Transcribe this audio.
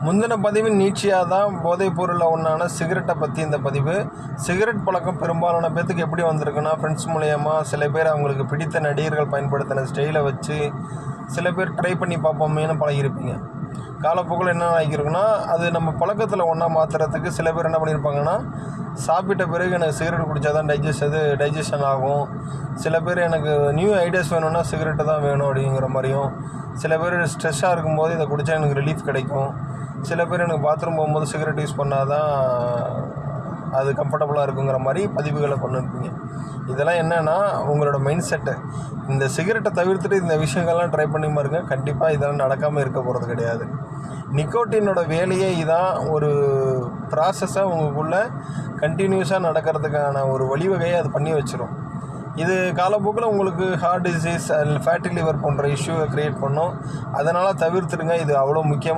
முந்தின பதிவின் நீட்சியாக தான் போதைப் பொருளில் ஒன்றான சிகரெட்டை பற்றி இந்த பதிவு. சிகரெட் பழக்கம் பெரும்பாலான பேர்த்துக்கு எப்படி வந்திருக்குன்னா, ஃப்ரெண்ட்ஸ் மூலயமா சில பேர் அவங்களுக்கு பிடித்த நடிகர்கள் பயன்படுத்தின ஸ்டைலை வச்சு சில பேர் ட்ரை பண்ணி பார்ப்போமேனு பழகிருப்பீங்க. காலப்போக்கில் என்ன ஆகியிருக்குன்னா, அது நம்ம பழக்கத்தில் ஒன்றா மாற்றுறதுக்கு சில பேர் என்ன பண்ணியிருப்பாங்கன்னா, சாப்பிட்ட பிறகு எனக்கு சிகரெட் குடித்தா தான் டைஜஷன் ஆகும், சில பேர் எனக்கு நியூ ஐடியாஸ் வேணும்னா சிகரெட்டு தான் வேணும் அப்படிங்கிற மாதிரியும், சில பேர் ஸ்ட்ரெஸ்ஸாக இருக்கும்போது இதை குடித்தா எனக்கு ரிலீஃப் கிடைக்கும், சில பேர் எனக்கு பாத்ரூம் போகும்போது சிகரெட் யூஸ் பண்ணால் தான் அது கம்ஃபர்டபுளாக இருக்குங்கிற மாதிரி பதிவுகளை பண்ணிருப்பீங்க. இதெல்லாம் என்னென்னா உங்களோட மைண்ட் செட்டு. இந்த சிகரெட்டை தவிர்த்துட்டு இந்த விஷயங்கள்லாம் ட்ரை பண்ணி பாருங்க, கண்டிப்பாக இதெல்லாம் நடக்காமல் இருக்க போகிறது கிடையாது. நிக்கோட்டினோட வேலையே இதான், ஒரு ப்ராசஸாக உங்களுக்குள்ளே கண்டினியூஸாக நடக்கிறதுக்கான ஒரு வழிவகையை அது பண்ணி வச்சிரும். இது காலப்போக்கில் உங்களுக்கு ஹார்ட் டிசீஸ், ஃபேட்டி லிவர் போன்ற இஷ்யூவை க்ரியேட் பண்ணும். அதனால் தவிர்த்துடுங்க. இது அவ்வளோ முக்கியமாக